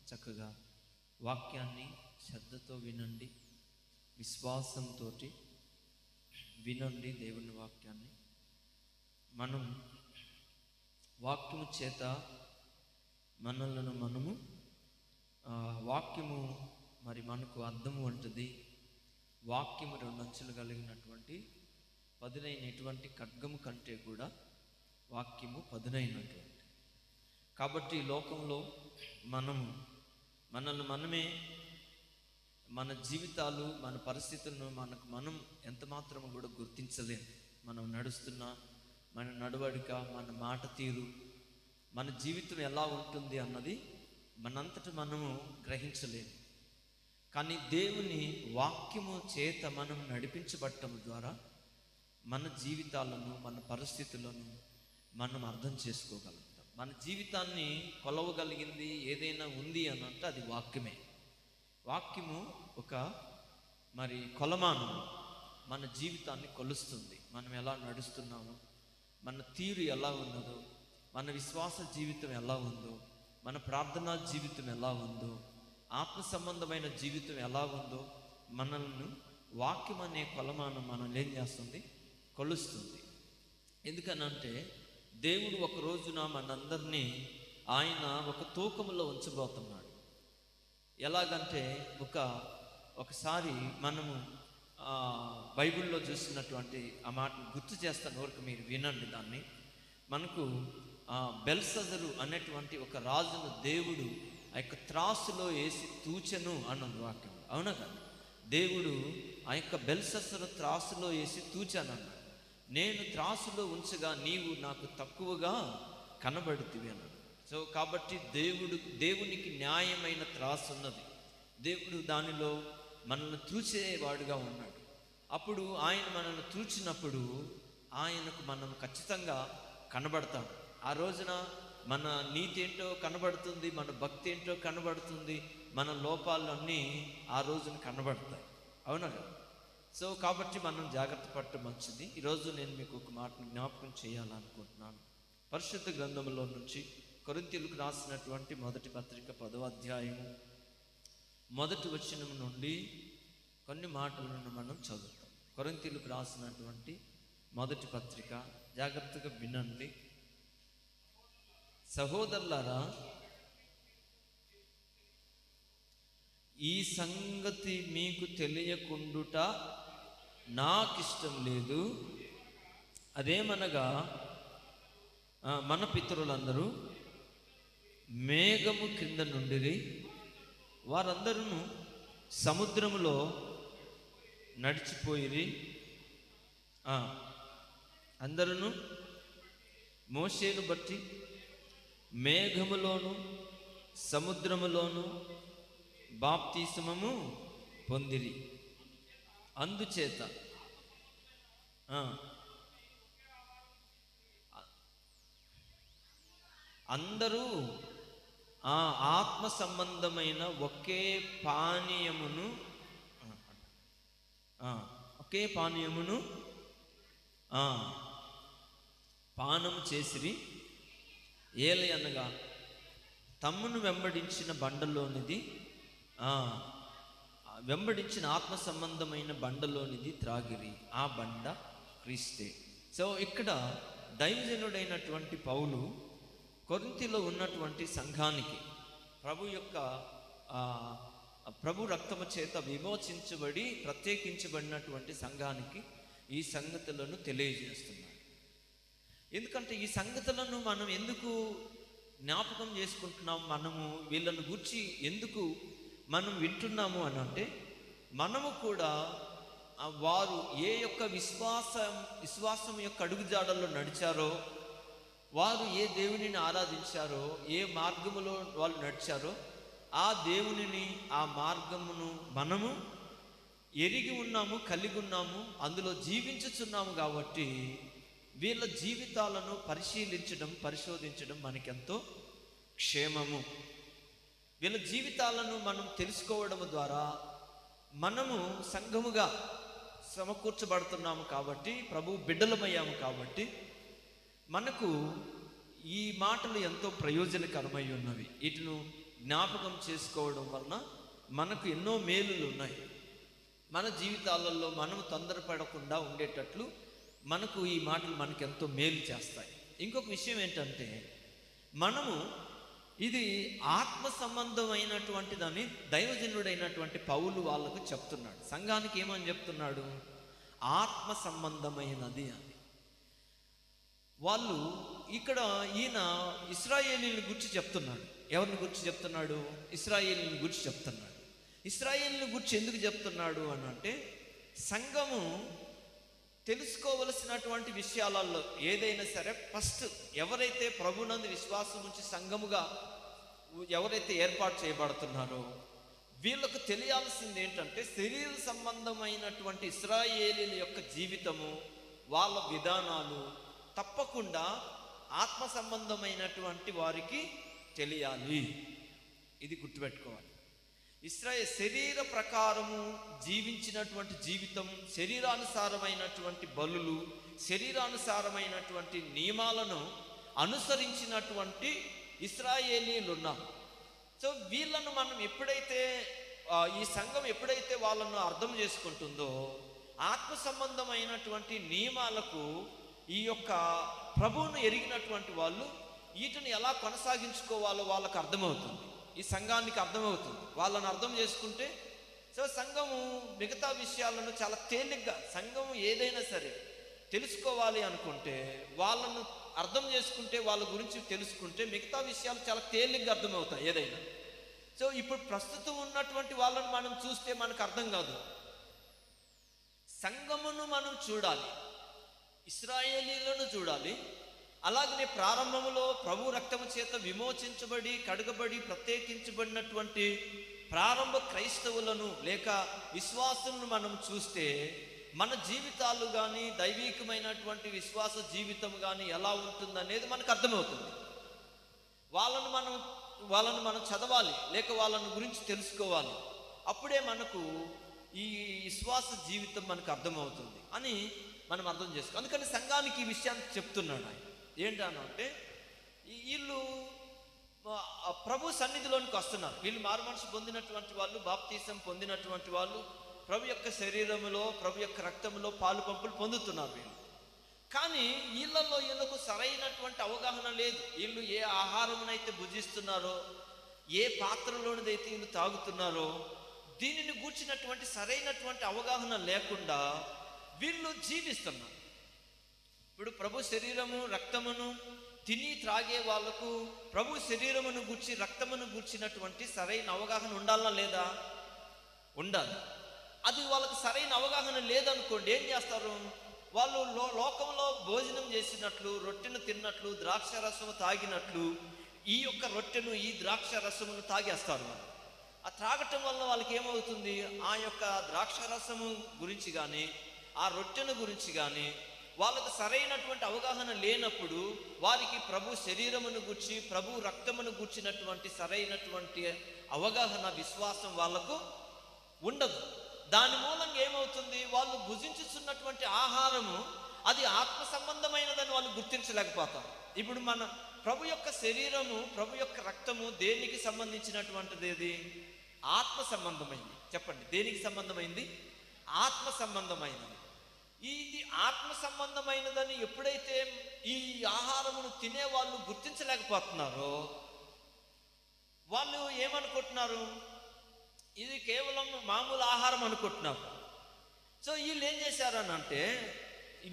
చక్కగా వాక్యాన్ని శ్రద్ధతో వినండి, విశ్వాసంతో వినండి. దేవుని వాక్యాన్ని మనం వాక్యము చేత మనలను మనము వాక్యము మరి మనకు అర్థము వంటిది. వాక్యము 2 అంచులు కలిగినటువంటి పదునైనటువంటి ఖడ్గము కంటే కూడా వాక్యము పదునైనటువంటి. కాబట్టి ఈ లోకంలో మనల్ని మనమే, మన జీవితాలు, మన పరిస్థితులను మనం ఎంత మాత్రము కూడా గుర్తించలేము. మనం నడుస్తున్న మన నడవడిక, మన మాట తీరు, మన జీవితం ఎలా ఉంటుంది అన్నది మనంతట మనము గ్రహించలేము. కానీ దేవుని వాక్యము చేత మనం నడిపించబడటం ద్వారా మన జీవితాలను, మన పరిస్థితులను మనం అర్థం చేసుకోగలుగుతాం. మన జీవితాన్ని కొలవగలిగింది ఏదైనా ఉంది అని అంటే అది వాక్యమే. వాక్యము ఒక మరి కొలమానం, మన జీవితాన్ని కొలుస్తుంది. మనం ఎలా నడుస్తున్నామో, మన తీరు ఎలా ఉన్నదో, మన విశ్వాస జీవితం ఎలా ఉందో, మన ప్రార్థనా జీవితం ఎలా ఉందో, ఆత్మ సంబంధమైన జీవితం ఎలా ఉందో, మనల్ని వాక్యం అనే కొలమానం మనల్ని ఏం చేస్తుంది? కొలుస్తుంది. ఎందుకనంటే దేవుడు ఒక రోజున మనందరినీ ఆయన ఒక తూకంలో ఉంచబోతున్నాడు. ఎలాగంటే ఒకసారి మనము బైబిల్లో చూసినటువంటి ఆ మాటను గుర్తు చేస్తాను, వరకు మీరు వినండి దాన్ని. మనకు బెల్షస్సరు అనేటువంటి ఒక రాజును దేవుడు ఆ యొక్క త్రాసులో వేసి తూచెను అన్నది వాక్యం. అవునా కదా? దేవుడు ఆ యొక్క బెల్షస్సరు త్రాసులో వేసి తూచాను అన్నాడు. నేను త్రాసులో ఉంచగా నీవు నాకు తక్కువగా కనబడుతుంది అన్నాడు. సో కాబట్టి దేవునికి న్యాయమైన త్రాసు ఉన్నది. దేవుడు దానిలో మనల్ని తూచేవాడుగా ఉన్నాడు. అప్పుడు ఆయన మనల్ని తూచినప్పుడు ఆయనకు మనం ఖచ్చితంగా కనబడతాం. ఆ రోజున మన నీతి ఏంటో కనబడుతుంది, మన భక్తి ఏంటో కనబడుతుంది, మన లోపాలన్నీ ఆ రోజున కనబడతాయి. అవునా కదా? సో కాబట్టి మనం జాగ్రత్త పడటం మంచిది. ఈరోజు నేను మీకు ఒక మాటను జ్ఞాపకం చేయాలనుకుంటున్నాను. పరిశుద్ధ గ్రంథంలో నుంచి కొరింథీయులకు రాసినటువంటి మొదటి పత్రిక 10వ అధ్యాయము మొదటి వచనం నుండి కొన్ని మాటలను మనం చదువుతాం. కొరింథీయులకు రాసినటువంటి మొదటి పత్రిక, జాగ్రత్తగా వినండి. సహోదరులారా, ఈ సంగతి మీకు తెలియకుండుట నాకిష్టం లేదు. అదేమనగా మన పితరులందరూ మేఘము క్రింద నుండిరి, వారందరూ సముద్రములో నడిచిపోయిరి. అందరూ మోషేను బట్టి మేఘములోను సముద్రములోను బాప్తిస్మము పొందిరి. అందుచేత అందరూ ఆత్మ సంబంధమైన ఒకే పానీయమును పానము చేసిరి. ఏలి అనగా తమ్మును వెంబడించిన బండలోనిది, వెంబడించిన ఆత్మ సంబంధమైన బండలోనిది త్రాగిరి. ఆ బండ క్రీస్తే. సో ఇక్కడ దైవజనుడైనటువంటి పౌలు కొరింథీలో ఉన్నటువంటి సంఘానికి ప్రభు రక్తము చేత విమోచించబడి ప్రత్యేకించబడినటువంటి సంఘానికి ఈ సంగతులను తెలియజేస్తున్నాడు. ఎందుకంటే ఈ సంగతులను మనం ఎందుకు జ్ఞాపకం చేసుకుంటున్నాము, మనము వీళ్ళను గూర్చి ఎందుకు మనం వింటున్నాము అని అంటే, మనము కూడా వారు ఏ యొక్క విశ్వాసం యొక్క అడుగుజాడల్లో నడిచారో, వారు ఏ దేవునిని ఆరాధించారో, ఏ మార్గములో వాళ్ళు నడిచారో, ఆ దేవునిని, ఆ మార్గమును మనము ఎరిగి ఉన్నాము, కలిగి ఉన్నాము, అందులో జీవించుచున్నాము. కాబట్టి వీళ్ళ జీవితాలను పరిశోధించడం మనకెంతో క్షేమము. వీళ్ళ జీవితాలను మనం తెలుసుకోవడం ద్వారా మనము సంఘముగా సమకూర్చబడుతున్నాము. కాబట్టి ప్రభు బిడ్డలమయ్యాము. కాబట్టి మనకు ఈ మాటలు ఎంతో ప్రయోజనకరమై ఉన్నవి. వీటిను జ్ఞాపకం చేసుకోవడం వలన మనకు ఎన్నో మేలులు ఉన్నాయి. మన జీవితాలలో మనం తొందరపడకుండా ఉండేటట్లు మనకు ఈ మాటలు మనకు ఎంతో మేలు చేస్తాయి. ఇంకొక విషయం ఏంటంటే, మనము ఇది ఆత్మ సంబంధమైనటువంటిదని దైవజనుడైనటువంటి పౌలు వాళ్ళకు చెప్తున్నాడు. సంఘానికి ఏమని చెప్తున్నాడు? ఆత్మ సంబంధమైనది అని. వాళ్ళు ఇక్కడ ఈయన ఇశ్రాయేలీని గురించి చెప్తున్నాడు. ఎవరిని గురించి చెప్తున్నాడు? ఇశ్రాయేలీని గురించి చెప్తున్నాడు. ఇశ్రాయేలీని గురించి ఎందుకు చెప్తున్నాడు అని అంటే, సంఘము తెలుసుకోవలసినటువంటి విషయాలలో ఏదైనా సరే ఫస్ట్ ఎవరైతే ప్రభునందు విశ్వాసం ఉంచి సంఘముగా ఎవరైతే ఏర్పాటు చేయబడుతున్నారో వీళ్ళకు తెలియాల్సింది ఏంటంటే, శరీర సంబంధమైనటువంటి ఇశ్రాయేలీల యొక్క జీవితము, వాళ్ళ విధానాలు తప్పకుండా ఆత్మ సంబంధమైనటువంటి వారికి తెలియాలి. ఇది గుర్తుపెట్టుకోవాలి. శరీర ప్రకారము జీవించినటువంటి జీవితం, శరీరానుసారమైనటువంటి బలులు, శరీరానుసారమైనటువంటి నియమాలను అనుసరించినటువంటి ఇశ్రాయేలీలు ఉన్నారు. సో వీళ్ళను మనం ఎప్పుడైతే ఈ సంఘం ఎప్పుడైతే వాళ్ళను అర్థం చేసుకుంటుందో, ఆత్మ సంబంధమైనటువంటి నియమాలకు ఈ యొక్క ప్రభువును ఎరిగినటువంటి వాళ్ళు వీటిని ఎలా కొనసాగించుకోవాలో వాళ్ళకు అర్థమవుతుంది. ఈ సంఘానికి అర్థమవుతుంది. వాళ్ళని అర్థం చేసుకుంటే సో సంఘము మిగతా విషయాలను చాలా తేలిగ్గా, సంఘము ఏదైనా సరే తెలుసుకోవాలి అనుకుంటే, వాళ్ళను అర్థం చేసుకుంటే, వాళ్ళ గురించి తెలుసుకుంటే మిగతా విషయాలు చాలా తేలిగ్గా అర్థమవుతాయి ఏదైనా. సో ఇప్పుడు ప్రస్తుతం ఉన్నటువంటి వాళ్ళని మనం చూస్తే మనకు అర్థం కాదు. సంఘమును మనం చూడాలి, ఇశ్రాయేలీలను చూడాలి. అలాగనే ప్రారంభంలో ప్రభు రక్తము చేత విమోచించబడి, కడగబడి, ప్రత్యేకించబడినటువంటి ప్రారంభ క్రైస్తవులను లేక విశ్వాసులను మనం చూస్తే మన జీవితాలు కానీ, దైవికమైనటువంటి విశ్వాస జీవితం కానీ ఎలా ఉంటుందనేది మనకు అర్థమవుతుంది. వాళ్ళను మనం చదవాలి, లేక వాళ్ళని గురించి తెలుసుకోవాలి. అప్పుడే మనకు ఈ విశ్వాస జీవితం మనకు అర్థమవుతుంది అని మనం అర్థం చేసుకోవాలి. అందుకని సంఘానికి ఈ విషయాన్ని చెప్తున్నాడు ఆయన. ఏంటనంటే, వీళ్ళు ప్రభు సన్నిధిలోనికి వస్తున్నారు. వీళ్ళు మారు మనసు పొందినటువంటి వాళ్ళు, బాప్తీసం పొందినటువంటి వాళ్ళు, ప్రభు యొక్క శరీరములో, ప్రభు యొక్క రక్తంలో పాలు పంపులు పొందుతున్నారు వీళ్ళు. కానీ వీళ్ళకు సరైనటువంటి అవగాహన లేదు. వీళ్ళు ఏ ఆహారమునైతే భుజిస్తున్నారో, ఏ పాత్రలోనిదైతే వీళ్ళు తాగుతున్నారో, దీనిని గూర్చినటువంటి సరైనటువంటి అవగాహన లేకుండా వీళ్ళు జీవిస్తున్నారు. ఇప్పుడు ప్రభు శరీరము రక్తమును తిని త్రాగే వాళ్లకు ప్రభు శరీరమును గూర్చి, రక్తమును గూర్చినటువంటి సరైన అవగాహన ఉండాలా లేదా? ఉండాలి. అది వాళ్ళకి సరైన అవగాహన లేదనుకోండి, ఏం చేస్తారు? వాళ్ళు లోకంలో భోజనం చేసినట్లు, రొట్టెను తిన్నట్లు, ద్రాక్ష రసము తాగినట్లు ఈ యొక్క రొట్టెను, ఈ ద్రాక్ష రసమును తాగేస్తారు. ఆ త్రాగటం వల్ల వాళ్ళకి ఏమవుతుంది? ఆ యొక్క ద్రాక్ష రసము గురించి కానీ, ఆ రొట్టెను గురించి కానీ వాళ్ళకు సరైనటువంటి అవగాహన లేనప్పుడు వారికి ప్రభు శరీరమును గూర్చి, ప్రభు రక్తమును గూర్చినటువంటి సరైనటువంటి అవగాహన, విశ్వాసం వాళ్ళకు ఉండదు. దాని మూలంగా ఏమవుతుంది? వాళ్ళు భుజించుతున్నటువంటి ఆహారము అది ఆత్మ సంబంధమైనదని వాళ్ళు గుర్తించలేకపోతారు. ఇప్పుడు మన ప్రభు యొక్క శరీరము, ప్రభు యొక్క రక్తము దేనికి సంబంధించినటువంటిది? ఏది? ఆత్మ సంబంధమైంది. చెప్పండి, దేనికి సంబంధమైంది? ఆత్మ సంబంధమైనది. ఇది ఆత్మ సంబంధమైనదని ఎప్పుడైతే ఈ ఆహారమును తినే వాళ్ళు గుర్తించలేకపోతున్నారో, వాళ్ళు ఏమనుకుంటున్నారు? ఇది కేవలం మామూలు ఆహారం అనుకుంటున్నారు. సో వీళ్ళు ఏం చేశారని అంటే,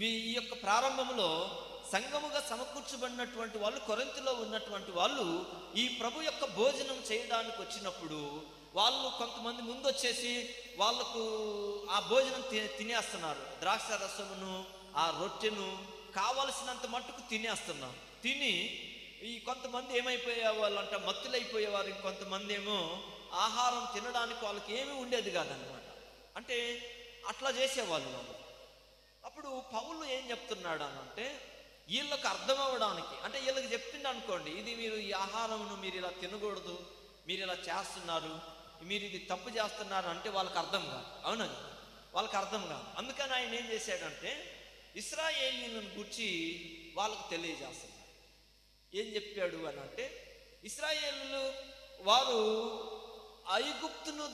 ఈ యొక్క ప్రారంభంలో సంఘముగా సమకూర్చబడినటువంటి వాళ్ళు, కొరింథీలో ఉన్నటువంటి వాళ్ళు ఈ ప్రభు యొక్క భోజనం చేయడానికి వచ్చినప్పుడు వాళ్ళు కొంతమంది ముందు వచ్చేసి వాళ్ళకు ఆ భోజనం తినేస్తున్నారు. ద్రాక్ష రసమును, ఆ రొట్టెను కావలసినంత మట్టుకు తినేస్తున్నారు. తిని ఈ కొంతమంది ఏమైపోయే వాళ్ళంట, మత్తులైపోయేవారు. ఇంకొంతమంది ఏమో ఆహారం తినడానికి వాళ్ళకి ఏమీ ఉండేది కాదనమాట. అంటే అట్లా చేసేవాళ్ళు వాళ్ళు. అప్పుడు పౌలు ఏం చెప్తున్నాడు అని అంటే, వీళ్ళకి అర్థం అవ్వడానికి, అంటే వీళ్ళకి చెప్పింది అనుకోండి, ఇది మీరు ఈ ఆహారమును మీరు ఇలా తినకూడదు, మీరు ఇలా చేస్తున్నారు, మీరు ఇది తప్పు చేస్తున్నారు అంటే వాళ్ళకి అర్థం కాదు. అవునండి, వాళ్ళకి అర్థం కాదు. అందుకని ఆయన ఏం చేశాడంటే, ఇశ్రాయేలీయులను గురించి వాళ్ళకు తెలియజేస్తున్నాడు. ఏం చెప్పాడు అని అంటే, ఇశ్రాయేలీయులు వారు ఐగుప్తును